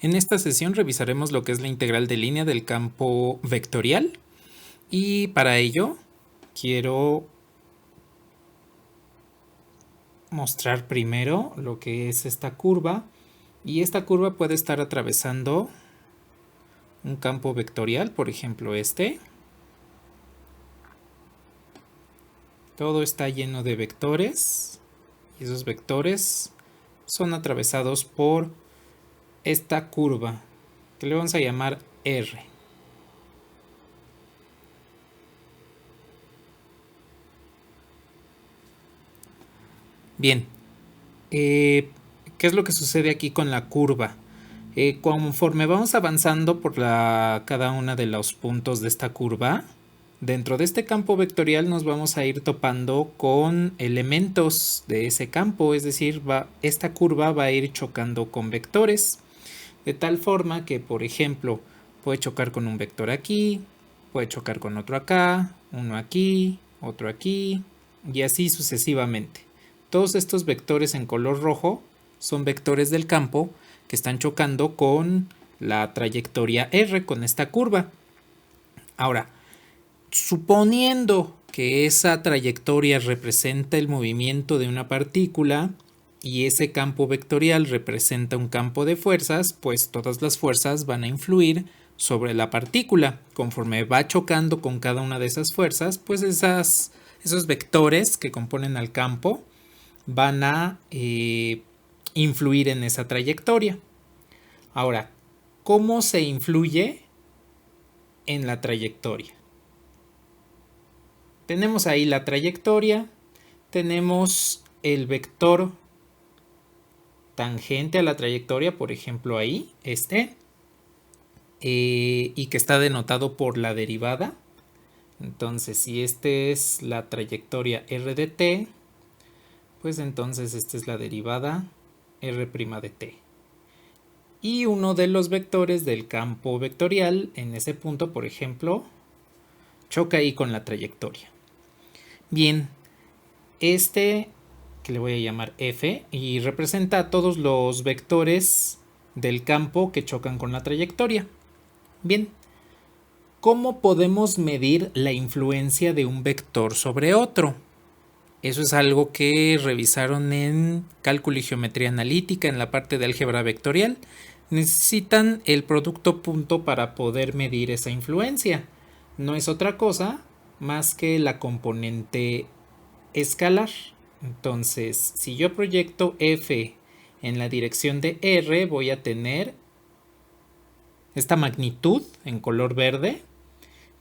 En esta sesión revisaremos lo que es la integral de línea del campo vectorial y para ello quiero mostrar primero lo que es esta curva y esta curva puede estar atravesando un campo vectorial, por ejemplo este. Todo está lleno de vectores y esos vectores son atravesados por esta curva que le vamos a llamar R. Bien, ¿qué es lo que sucede aquí con la curva? Conforme vamos avanzando por cada uno de los puntos de esta curva, dentro de este campo vectorial nos vamos a ir topando con elementos de ese campo, es decir, esta curva va a ir chocando con vectores, de tal forma que, por ejemplo, puede chocar con un vector aquí, puede chocar con otro acá, uno aquí, otro aquí, y así sucesivamente. Todos estos vectores en color rojo son vectores del campo que están chocando con la trayectoria R, con esta curva. Ahora, suponiendo que esa trayectoria representa el movimiento de una partícula y ese campo vectorial representa un campo de fuerzas, pues todas las fuerzas van a influir sobre la partícula. Conforme va chocando con cada una de esas fuerzas, pues esos vectores que componen al campo van a influir en esa trayectoria. Ahora, ¿cómo se influye en la trayectoria? Tenemos ahí la trayectoria, tenemos el vector tangente a la trayectoria, por ejemplo ahí, y que está denotado por la derivada. Entonces, si este es la trayectoria r de t, pues entonces esta es la derivada r' de t. Y uno de los vectores del campo vectorial en ese punto, por ejemplo, choca ahí con la trayectoria. Bien, que le voy a llamar f, y representa a todos los vectores del campo que chocan con la trayectoria. Bien, ¿cómo podemos medir la influencia de un vector sobre otro? Eso es algo que revisaron en cálculo y geometría analítica en la parte de álgebra vectorial. Necesitan el producto punto para poder medir esa influencia. No es otra cosa más que la componente escalar. Entonces, si yo proyecto f en la dirección de r, voy a tener esta magnitud en color verde,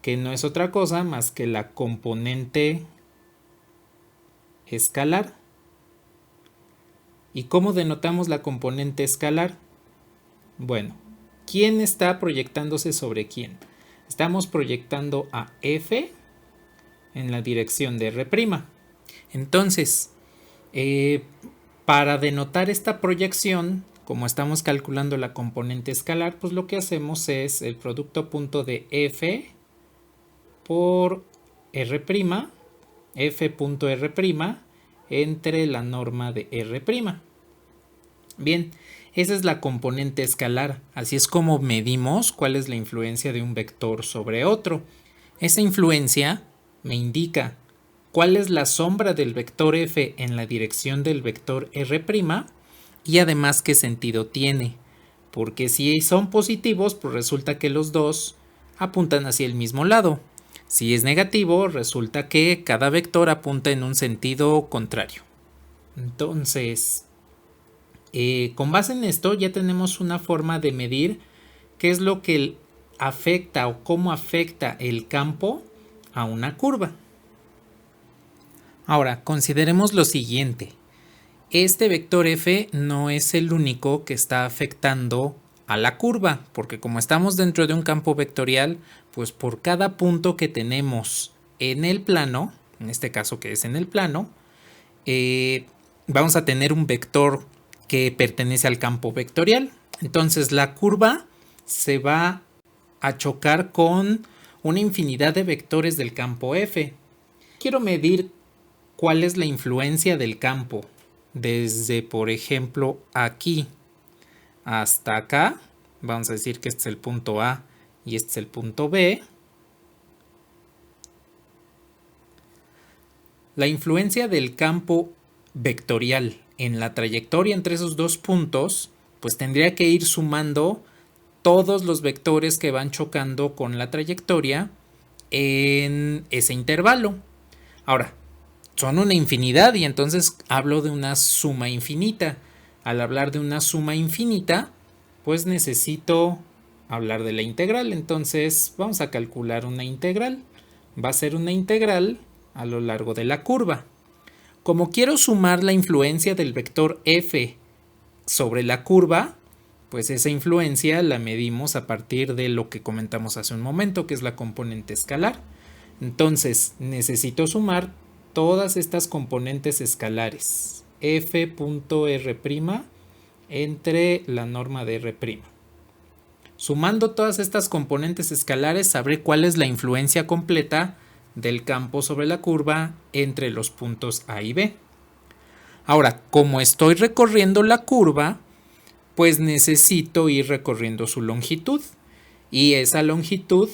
que no es otra cosa más que la componente escalar. ¿Y cómo denotamos la componente escalar? Bueno, ¿quién está proyectándose sobre quién? Estamos proyectando a f en la dirección de r'. Entonces, para denotar esta proyección, como estamos calculando la componente escalar, pues lo que hacemos es el producto punto de f por r', f.r' entre la norma de r'. Bien, esa es la componente escalar, así es como medimos cuál es la influencia de un vector sobre otro. Esa influencia me indica cuál es la sombra del vector f en la dirección del vector r' y además qué sentido tiene, porque si son positivos, pues resulta que los dos apuntan hacia el mismo lado. Si es negativo, resulta que cada vector apunta en un sentido contrario. Entonces, con base en esto ya tenemos una forma de medir qué es lo que afecta o cómo afecta el campo a una curva. Ahora, consideremos lo siguiente. Este vector f no es el único que está afectando a la curva, porque como estamos dentro de un campo vectorial, pues por cada punto que tenemos en el plano, en este caso que es en el plano, vamos a tener un vector que pertenece al campo vectorial. Entonces la curva se va a chocar con una infinidad de vectores del campo f. Quiero medir cuál es la influencia del campo desde, por ejemplo, aquí hasta acá. Vamos a decir que este es el punto A y este es el punto B. La influencia del campo vectorial en la trayectoria entre esos dos puntos, pues tendría que ir sumando todos los vectores que van chocando con la trayectoria en ese intervalo. Ahora, son una infinidad y entonces hablo de una suma infinita. Al hablar de una suma infinita, pues necesito hablar de la integral. Entonces vamos a calcular una integral. Va a ser una integral a lo largo de la curva. Como quiero sumar la influencia del vector f sobre la curva, pues esa influencia la medimos a partir de lo que comentamos hace un momento, que es la componente escalar. Entonces necesito sumar todas estas componentes escalares, f.r' entre la norma de r'. Sumando todas estas componentes escalares sabré cuál es la influencia completa del campo sobre la curva entre los puntos A y B. Ahora, como estoy recorriendo la curva, pues necesito ir recorriendo su longitud. Y esa longitud,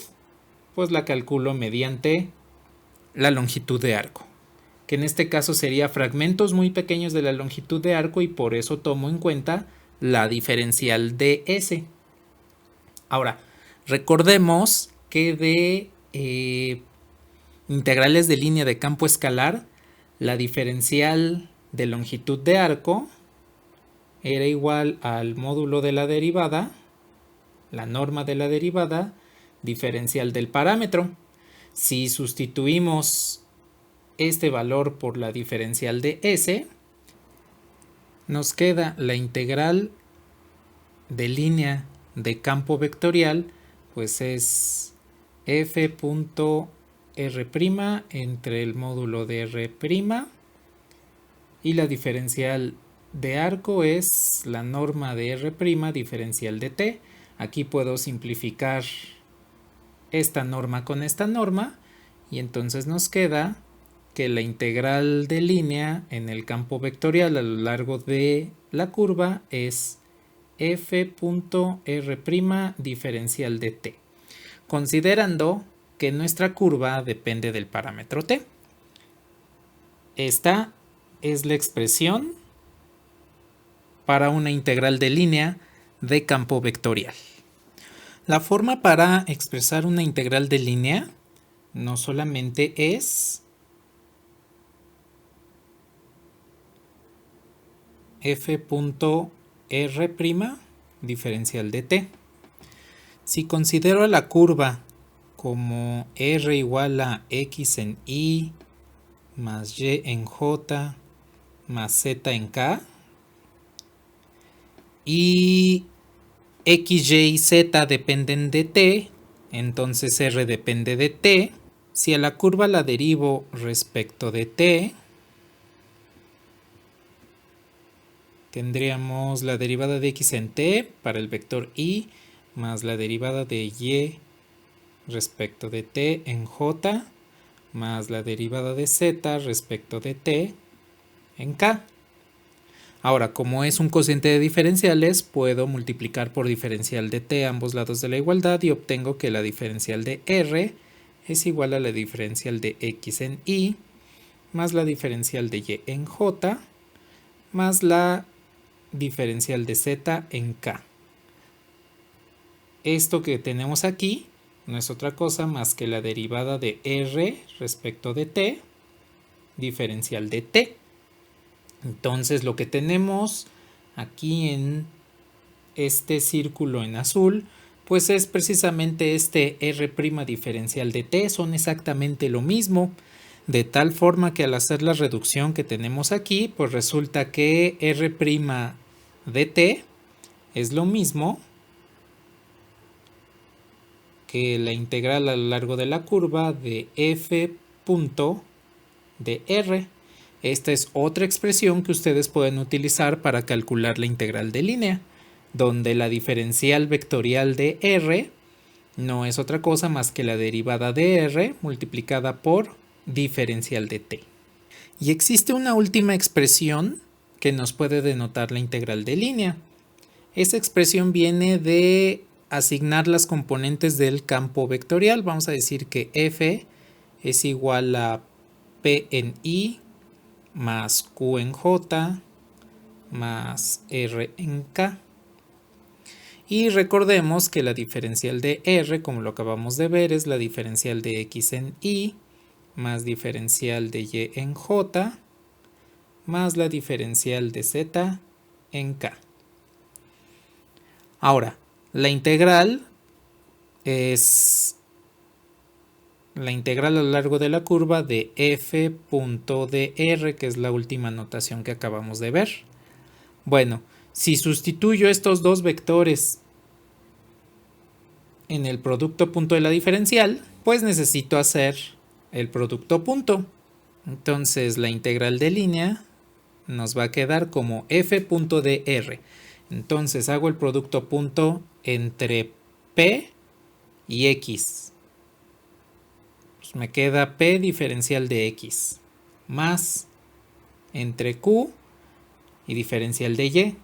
pues la calculo mediante la longitud de arco, que en este caso sería fragmentos muy pequeños de la longitud de arco y por eso tomo en cuenta la diferencial de S. Ahora, recordemos que de integrales de línea de campo escalar, la diferencial de longitud de arco era igual al módulo de la derivada, la norma de la derivada, diferencial del parámetro. Si sustituimos este valor por la diferencial de S, nos queda la integral de línea de campo vectorial, pues es f.r' entre el módulo de r' y la diferencial de arco es la norma de r' diferencial de t. Aquí puedo simplificar esta norma con esta norma y entonces nos queda que la integral de línea en el campo vectorial a lo largo de la curva es f.r' diferencial de t, considerando que nuestra curva depende del parámetro t. Esta es la expresión para una integral de línea de campo vectorial. La forma para expresar una integral de línea no solamente es f.r' diferencial de t. Si considero la curva como r igual a x en y más y en j más z en k y x, y y z dependen de t, entonces r depende de t. Si a la curva la derivo respecto de t, tendríamos la derivada de x en t para el vector y más la derivada de y respecto de t en j más la derivada de z respecto de t en k. Ahora, como es un cociente de diferenciales, puedo multiplicar por diferencial de t a ambos lados de la igualdad y obtengo que la diferencial de r es igual a la diferencial de x en y más la diferencial de y en j más la diferencial de z en k. Esto que tenemos aquí no es otra cosa más que la derivada de r respecto de t, diferencial de t. Entonces lo que tenemos aquí en este círculo en azul, pues es precisamente este r' diferencial de t, son exactamente lo mismo, de tal forma que al hacer la reducción que tenemos aquí, pues resulta que r' de t es lo mismo que la integral a lo largo de la curva de f punto de r. Esta es otra expresión que ustedes pueden utilizar para calcular la integral de línea, donde la diferencial vectorial de r no es otra cosa más que la derivada de r multiplicada por diferencial de t. Y existe una última expresión que nos puede denotar la integral de línea. Esa expresión viene de asignar las componentes del campo vectorial. Vamos a decir que f es igual a p en i más q en j más r en k. Y recordemos que la diferencial de r, como lo acabamos de ver, es la diferencial de x en y más diferencial de y en j más la diferencial de z en k. Ahora, la integral es la integral a lo largo de la curva de f punto de r, que es la última notación que acabamos de ver. Bueno, si sustituyo estos dos vectores en el producto punto de la diferencial, pues necesito hacer el producto punto. Entonces la integral de línea nos va a quedar como f punto de r. Entonces hago el producto punto entre p y x. Pues me queda p diferencial de x más entre q y diferencial de y.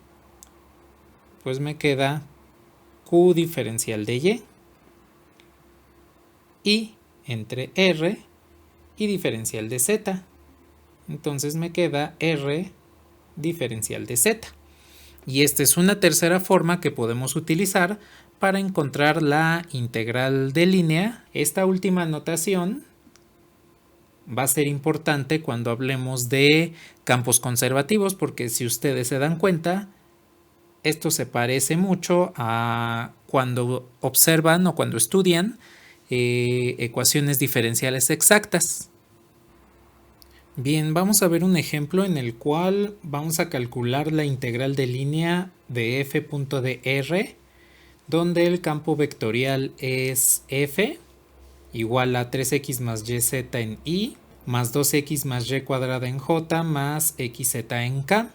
Pues me queda q diferencial de y entre r y diferencial de z. Entonces me queda r diferencial de z. Y esta es una tercera forma que podemos utilizar para encontrar la integral de línea. Esta última notación va a ser importante cuando hablemos de campos conservativos, porque si ustedes se dan cuenta, esto se parece mucho a cuando observan o cuando estudian ecuaciones diferenciales exactas. Bien, vamos a ver un ejemplo en el cual vamos a calcular la integral de línea de f punto de r, donde el campo vectorial es f igual a 3x más yz en y más 2x más y cuadrada en j más xz en k.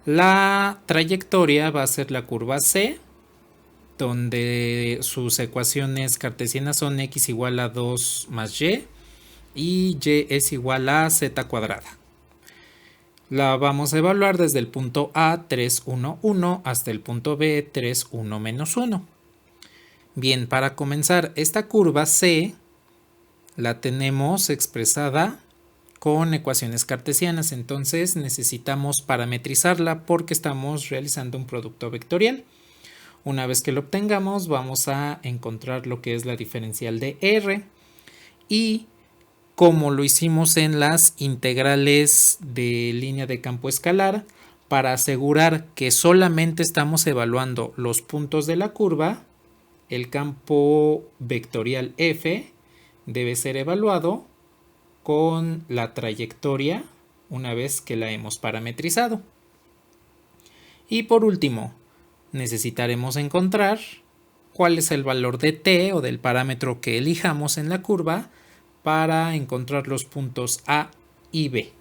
La trayectoria va a ser la curva c, donde sus ecuaciones cartesianas son x igual a 2 más y es igual a z cuadrada. La vamos a evaluar desde el punto A 3, 1, 1 hasta el punto B 3, 1, menos 1. Bien, para comenzar, esta curva C la tenemos expresada con ecuaciones cartesianas, entonces necesitamos parametrizarla porque estamos realizando un producto vectorial. Una vez que lo obtengamos, vamos a encontrar lo que es la diferencial de R, y como lo hicimos en las integrales de línea de campo escalar, para asegurar que solamente estamos evaluando los puntos de la curva, el campo vectorial f debe ser evaluado con la trayectoria una vez que la hemos parametrizado. Y por último, necesitaremos encontrar cuál es el valor de t o del parámetro que elijamos en la curva para encontrar los puntos A y B.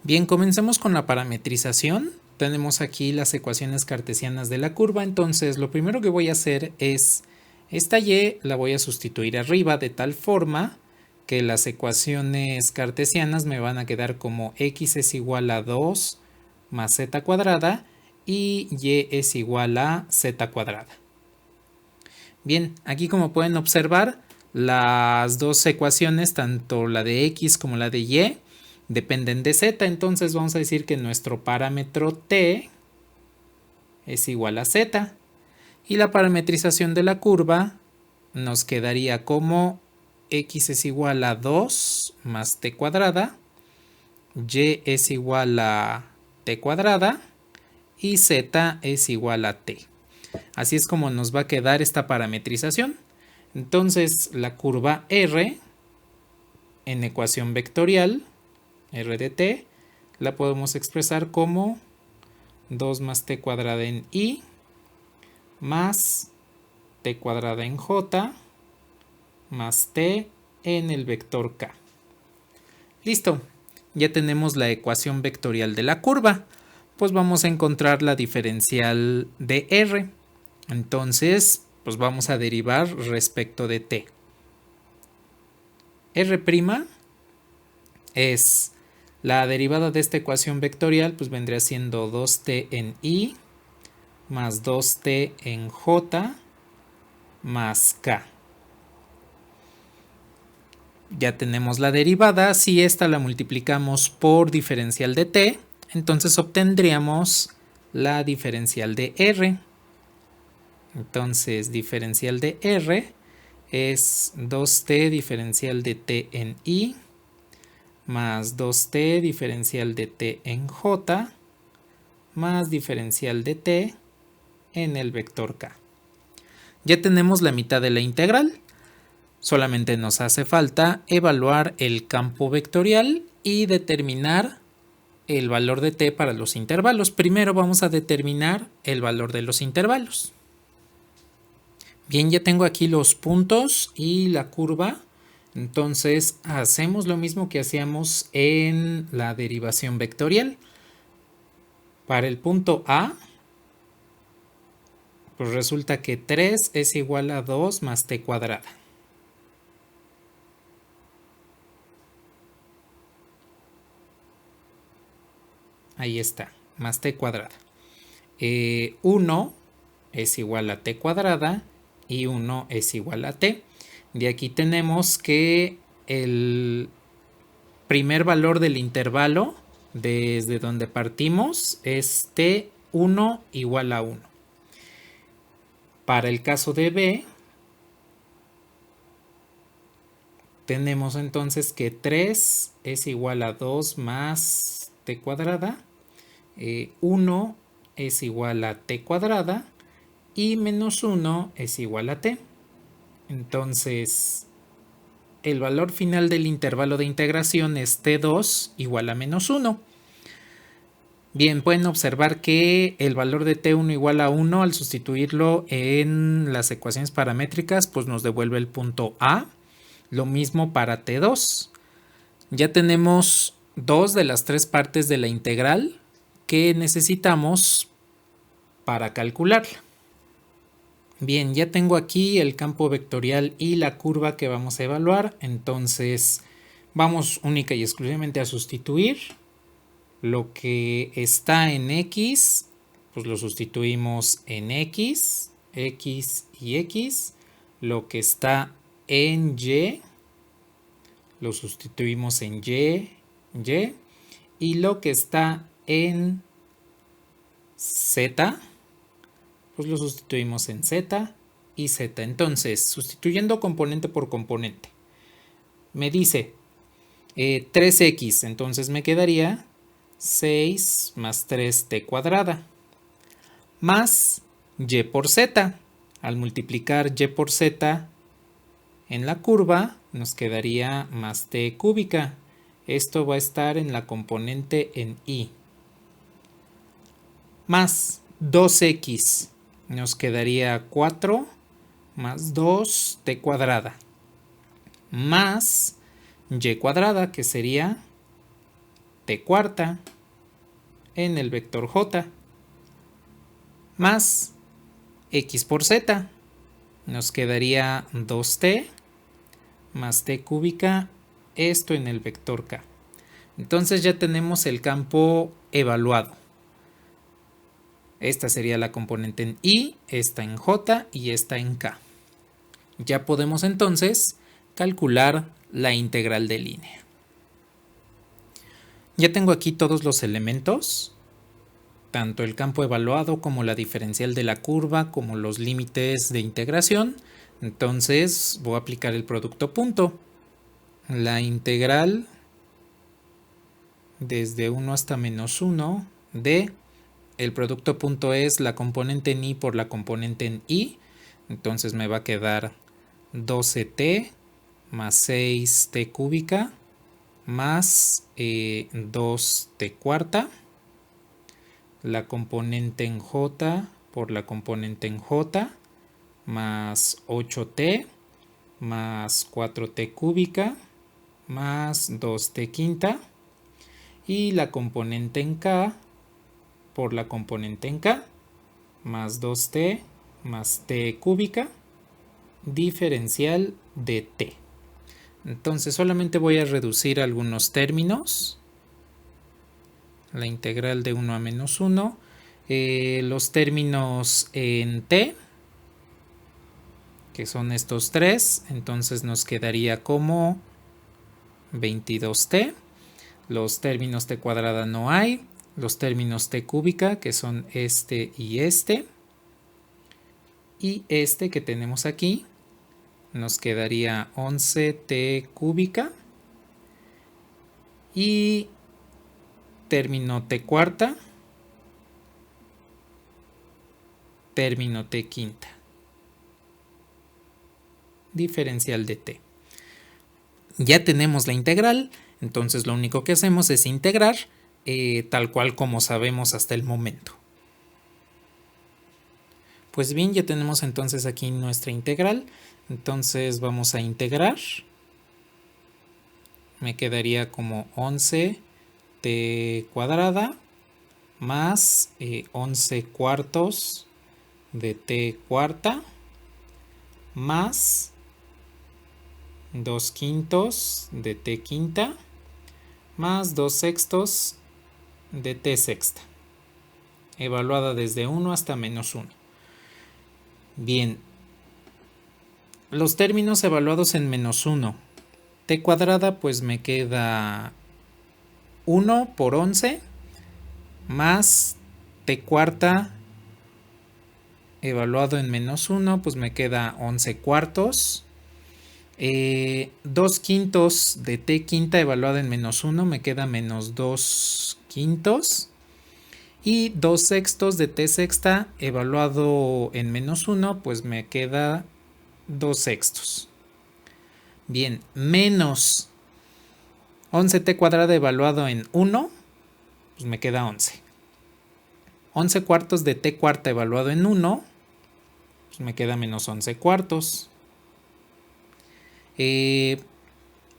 Bien, comencemos con la parametrización. Tenemos aquí las ecuaciones cartesianas de la curva, entonces lo primero que voy a hacer es esta y la voy a sustituir arriba de tal forma que las ecuaciones cartesianas me van a quedar como x es igual a 2 más z cuadrada y es igual a z cuadrada. Bien, aquí como pueden observar, las dos ecuaciones, tanto la de x como la de y, dependen de z, entonces vamos a decir que nuestro parámetro t es igual a z, y la parametrización de la curva nos quedaría como x es igual a 2 más t cuadrada, y es igual a t cuadrada y z es igual a t. Así es como nos va a quedar esta parametrización. Entonces la curva R en ecuación vectorial, R de t, la podemos expresar como 2 más t cuadrada en i más t cuadrada en j más t en el vector k. Listo, ya tenemos la ecuación vectorial de la curva. Pues vamos a encontrar la diferencial de R. Entonces, pues vamos a derivar respecto de t. R' es la derivada de esta ecuación vectorial, pues vendría siendo 2t en i más 2t en j más k. Ya tenemos la derivada. Si esta la multiplicamos por diferencial de t, entonces obtendríamos la diferencial de r. Entonces, diferencial de r es 2t diferencial de t en i más 2t diferencial de t en j más diferencial de t en el vector k. Ya tenemos la mitad de la integral. Solamente nos hace falta evaluar el campo vectorial y determinar el valor de t para los intervalos. Primero vamos a determinar el valor de los intervalos. Bien, ya tengo aquí los puntos y la curva. Entonces hacemos lo mismo que hacíamos en la derivación vectorial. Para el punto A, pues resulta que 3 es igual a 2 más t cuadrada. Ahí está, más t cuadrada. 1 es igual a t cuadrada y 1 es igual a t. De aquí tenemos que el primer valor del intervalo desde donde partimos es t1 igual a 1. Para el caso de B, tenemos entonces que 3 es igual a 2 más t cuadrada. 1 es igual a t cuadrada y menos 1 es igual a t. Entonces, el valor final del intervalo de integración es t2 igual a menos 1. Bien, pueden observar que el valor de t1 igual a 1 al sustituirlo en las ecuaciones paramétricas pues nos devuelve el punto A. Lo mismo para t2. Ya tenemos 2 de las 3 partes de la integral que necesitamos para calcularla. Bien, ya tengo aquí el campo vectorial y la curva que vamos a evaluar. Entonces vamos única y exclusivamente a sustituir. Lo que está en x, pues lo sustituimos en x, x y x. Lo que está en y, lo sustituimos en y, y. Y lo que está en z, pues lo sustituimos en z y z. Entonces, sustituyendo componente por componente, me dice 3x, entonces me quedaría 6 más 3t cuadrada, más y por z. Al multiplicar y por z en la curva, nos quedaría más t cúbica. Esto va a estar en la componente en i. Más 2x, nos quedaría 4 más 2t cuadrada. Más y cuadrada, que sería t cuarta en el vector j. Más x por z, nos quedaría 2t más t cúbica, esto en el vector k. Entonces ya tenemos el campo evaluado. Esta sería la componente en i, esta en j y esta en k. Ya podemos entonces calcular la integral de línea. Ya tengo aquí todos los elementos, tanto el campo evaluado como la diferencial de la curva, como los límites de integración. Entonces voy a aplicar el producto punto. La integral desde 1 hasta menos 1 de el producto punto es la componente en i por la componente en i. Entonces me va a quedar 12t más 6t cúbica más 2t cuarta. La componente en j por la componente en j más 8t más 4t cúbica más 2t quinta. Y la componente en k por la componente en k más 2t más t cúbica diferencial de t. Entonces solamente voy a reducir algunos términos. La integral de 1 a menos 1 los términos en t, que son estos tres, entonces nos quedaría como 22t. Los términos t cuadrada no hay. Los términos t cúbica, que son este y este. Y este que tenemos aquí, nos quedaría 11t cúbica. Y término t cuarta, término t quinta. Diferencial de t. Ya tenemos la integral, entonces lo único que hacemos es integrar tal cual como sabemos hasta el momento. Pues bien, ya tenemos entonces aquí nuestra integral. Entonces vamos a integrar. Me quedaría como 11t cuadrada más 11 cuartos de t cuarta más 2 quintos de t quinta más 2 sextos de t sexta, evaluada desde 1 hasta menos 1. Bien, los términos evaluados en menos 1, t cuadrada, pues me queda 1 por 11 más t cuarta evaluado en menos 1, pues me queda 11 cuartos. 2 quintos de t quinta evaluado en menos 1 me queda menos 2 quintos. Y 2 sextos de t sexta evaluado en menos 1, pues me queda 2 sextos. Bien, menos 11t cuadrada evaluado en 1, pues me queda 11. 11 cuartos de t cuarta evaluado en 1, pues me queda menos 11 cuartos.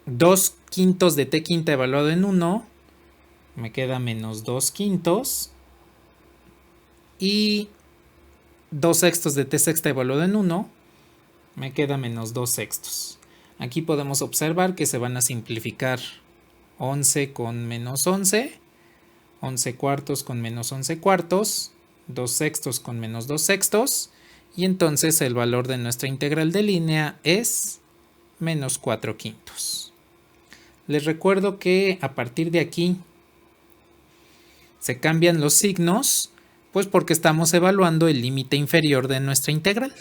2 quintos de t quinta evaluado en 1, me queda menos 2 quintos. Y 2 sextos de t sexta evaluado en 1, me queda menos 2 sextos. Aquí podemos observar que se van a simplificar 11 con menos 11, 11 cuartos con menos 11 cuartos, 2 sextos con menos 2 sextos, y entonces el valor de nuestra integral de línea es menos 4 quintos. Les recuerdo que a partir de aquí se cambian los signos, pues porque estamos evaluando el límite inferior de nuestra integral.